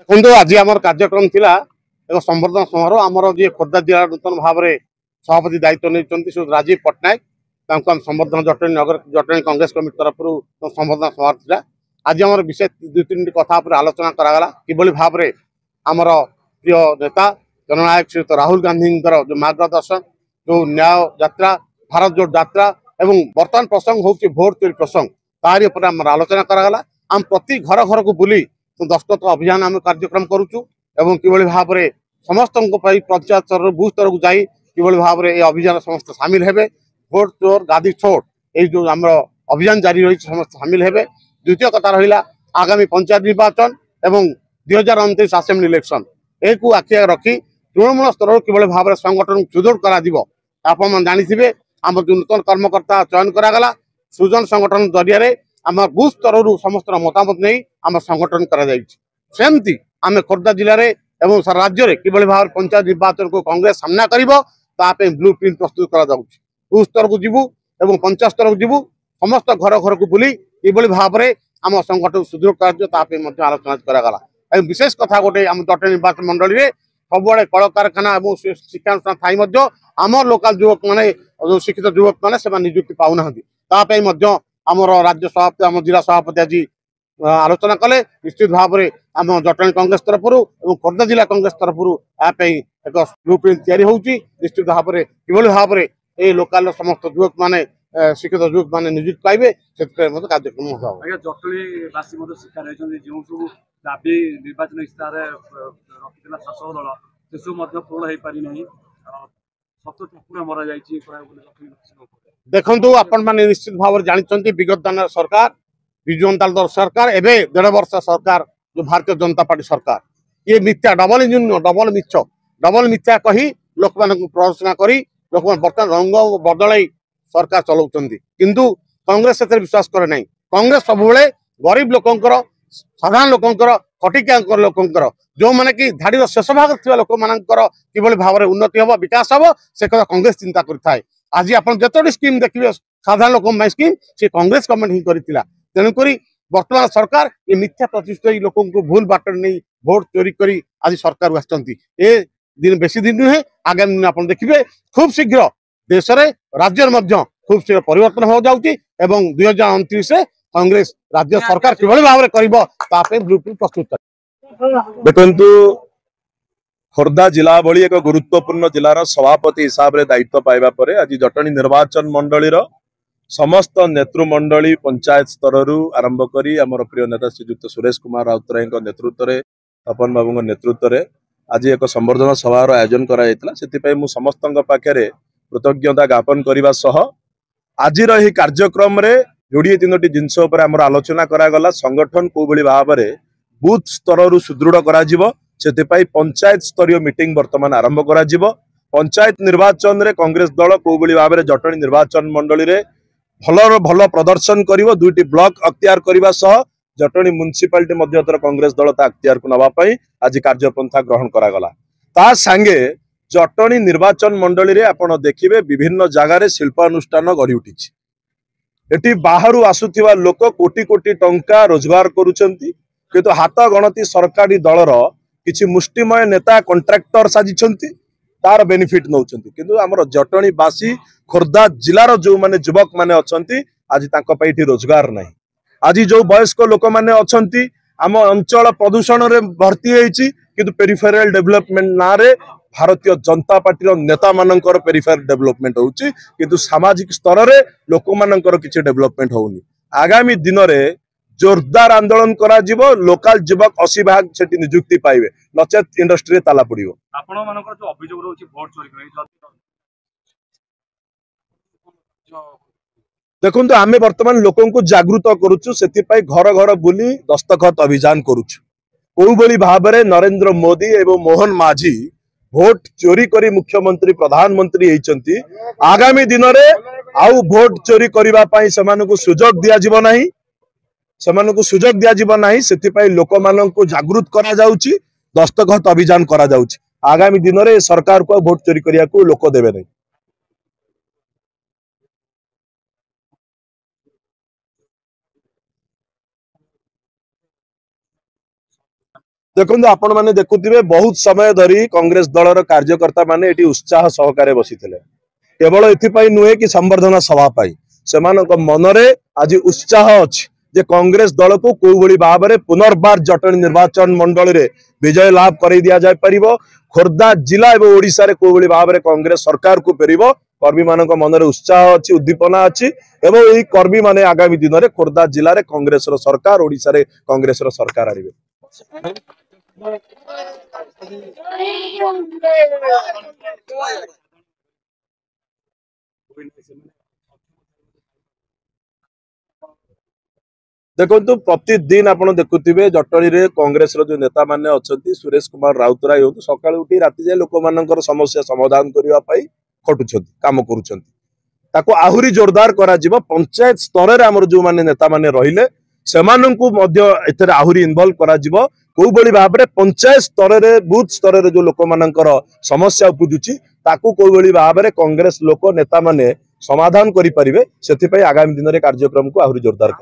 देखो आज आम कार्यक्रम थिला एक संवर्धन समारोह आमर जी खोर्धा जिला नूतन भाव में सभापति दायित्व नहीं राजीव पट्टनायक संवर्धन जटणी नगर जटणी कांग्रेस कमिटी तरफ संवर्धन समारोह था। आज आम विशेष दुई तीन कथा आलोचना कराला कि भाव में आमर प्रिय नेता जननायक श्रीयुत राहुल गांधी जो मार्गदर्शन जो न्याय यात्रा भारत जोड़ यात्रा एवं बर्तमान प्रसंग हूँ भोट चोरी प्रसंग तारी आलोचना कराला। आम प्रति घर घर को बुली दस्तखत अभियान आम कार्यक्रम करुचु एवं किभली भाव में समस्त पंचायत स्तर बूथ स्तर को जाई किभली भाव में अभियान समस्त सामिल हेबे। भोट चोर गादी छोड़ ये जो आम अभियान जारी रही समस्त सामिल हेबे। द्वितीय कथा रहा आगामी पंचायत निर्वाचन एवं 2029 आसेम्बली इलेक्शन एक आखि रखी तृणमूल स्तर किभली भाव में संगठन सुदृढ़ कर जानी आम जो नूतन कर्मकर्ता चयन करागला सृजन संगठन जरिया आम बूथ स्तर समस्त मतामत नहीं आम संगठन करमती आम खोर्धा जिले में एवं सारा राज्य में किभली भाव पंचायत निर्वाचन को कांग्रेस सामना कर ब्लू प्रिंट प्रस्तुत कर बूथ स्तर को जीवु एवं पंचायत स्तर को जीवु समस्त घर घर को बुली किभली भाव में आम संगठन सुदृढ़ कर आलोचना करागला। विशेष कथा गोटे आम जटणी निर्वाचन मंडली में सबुआड़े कल कारखाना और शिक्षानुष्ठान थी आम लोकाल युवक मैंने जो शिक्षित युवक मैंने निजुक्ति पाऊना आमर राज्य सभापति आम जिला सभापति आज आलोचना कले निश्चित भाव में आम जटणी कांग्रेस तरफ खोर्धा जिला कांग्रेस तरफ एक ब्लू प्रिंट या निश्चित भाव में किभली भाव में ये लोकाल समस्त युवक मैंने शिक्षित युवक मैंने निजुक्ति पाइबे से कार्यक्रम दाबी निर्वाचन इस्तार रखी शासक दल से सब पूर्ण हो पारि मरा देखु आपण मैंने निश्चित भाव में जानते विगत दान सरकार विजु जनता दल सरकार एवं 1.5 वर्ष सरकार जो भारतीय जनता पार्टी सरकार ये मिथ्या डबल इंजिन डबल मिथ्या कही लोक मान प्ररोचना कर लोक बर्तमान रंग बदल सरकार चलाउं किंतु कांग्रेस से विश्वास करे ना। कांग्रेस सब गरीब लोकंर साधारण लोकंर खटिकिया लोकंर जो मैंने कि धाड़ी शेष भाग थी लोक मानकर किभली भाव में उन्नति हम विकास हम से कथा कांग्रेस चिंता करें। आज आप जो स्कीम देखिए साधारण लोक स्कीम से कांग्रेस गवर्नमेंट ही करथिला तेणुक वर्तमान सरकार ये मिथ्या प्रतिष्ठित लोक भूल बाट नहीं भोट चोरी करी आज सरकार आसती दिन बेसी दिन नुहे आगामी दिन आप देखिए खूब शीघ्र देश में राज्य खूब शीघ्र परिवर्तन हो जाऊँगी 2029 कांग्रेस राज्य सरकार किभली भाव में कर ब्लूप्रिंट प्रस्तुत कर। देखु खोर्धा जिला भली एक गुरुत्वपूर्ण जिलार सभापति हिसाब से दायित्व पाइबा परे आज जटणी निर्वाचन मंडलीर समस्त नेतृमंडली पंचायत स्तर आरंभ करी आमर प्रिय नेता श्रीजुक्त सुरेश कुमार राउतराय नेतृत्व में तपन बाबू नेतृत्व में आज एक संवर्धन सभार आयोजन करा मु समस्त पाखे कृतज्ञता ज्ञापन करने सह आज कार्यक्रम रे जोड़े तीनोटी जिनस आलोचना करागला संगठन को भाव में बूथ स्तर सुदृढ़ कर पंचायत स्तरीय मीटिंग वर्तमान आरंभ करा पंचायत निर्वाचन रे कांग्रेस दल को भाव में जटणी निर्वाचन मंडली रे भल प्रदर्शन कर दुईटी ब्लॉक अख्तियार करने सह जटणी म्युनिसिपालिटी मध्य कांग्रेस दल अख्तियार को नापी आज कार्यपंथा ग्रहण करागला। ता सांगे जटणी निर्वाचन मंडली रे आपण देखिबे विभिन्न जगार शिल्पानुष्ठान गढ़ी उठी एटी बाहर आसुथिबा लोक कोटी कोटी टंका रोजगार करुचंती किंतु हाथ गणती सरकारी दलर किछि मुष्टिमय नेता कंट्राक्टर साजिछंती तार बेनिफिट नौचंती किंतु हमर जटणी बासी खोर्धा जिलार जो माने युवक माने अछंती आज तांको पैठी रोजगार नहीं। आज जो वयस्क लोक माने अछंती आम अंचल प्रदूषण रे भर्ती होईची किंतु पेरिफेरल डेवलपमेंट ना रे भारतीय जनता पार्टी नेता मानकर पेरिफेरल डेवलपमेंट होउची किंतु सामाजिक स्तर रे लोक मानकर किछि डेवलपमेंट होउनी। आगामी दिन रे जोरदार आंदोलन करा जिवो लोकल युवक 80% सेठी नियुक्ति पाइबे नचेत इंडस्ट्री ताला पड़िबो। आपण मानकर जो अभियोग रहउची वोट चोरी करै देखो आमे वर्तमान लोकों को जागृत करुचु से घर घर बुली दस्तखत अभियान करुचु को भाव में नरेंद्र मोदी एवं मोहन माझी भोट चोरी करी मुख्यमंत्री प्रधानमंत्री होती आगामी दिन में आउ भोट चोरी करने से सुजोग दिज्व ना सुजोग दिज्व ना से लोक मान जागृत करा जाउची दस्तखत अभियान करा जाउची आगामी दिन में सरकार को भोट चोरी करने को लोक देवे नहीं। देखो आपण मैंने देखुवे बहुत समय धरी कांग्रेस दलर कार्यकर्ता माने एटी उत्साह सहकारे बसी केवल एथि नुहे कि संवर्धना सभा से मनरे आज उत्साह अच्छी जे कांग्रेस दल को कोई भाव में पुनर्बार जटणी निर्वाचन मंडल रे विजय लाभ कर दिया जाय परिबो। खोर्धा जिला एवं ओडिशा रे कोई भाव में कांग्रेस सरकार को फेरिबो। कर्मी मान मनरे उत्साह अच्छी उद्दीपना अच्छी एवं यही कर्मी माने आगामी दिन में खोर्धा जिले में कांग्रेस सरकार ओडिशा रे कांग्रेस सरकार आनिबे। देखो प्रतिदिन आप देखुवे जटणी रे कांग्रेस जो नेता माने अच्छा सुरेश कुमार राउतराय हो सका उठी राति जाए लोक मान समस्या समाधान करने खटुंट काम कर आहुरी जोरदार करा पंचायत स्तर में आमर जो माने नेता माने रहिले से आहुरी इनवल्व करा कोई भाव में पंचायत स्तर में बूथ स्तर में जो लोक मान समस्या उपजुची कोई भाव में कांग्रेस लोक नेता माने समाधान करें से आगामी दिन में कार्यक्रम को आहुरी जोरदार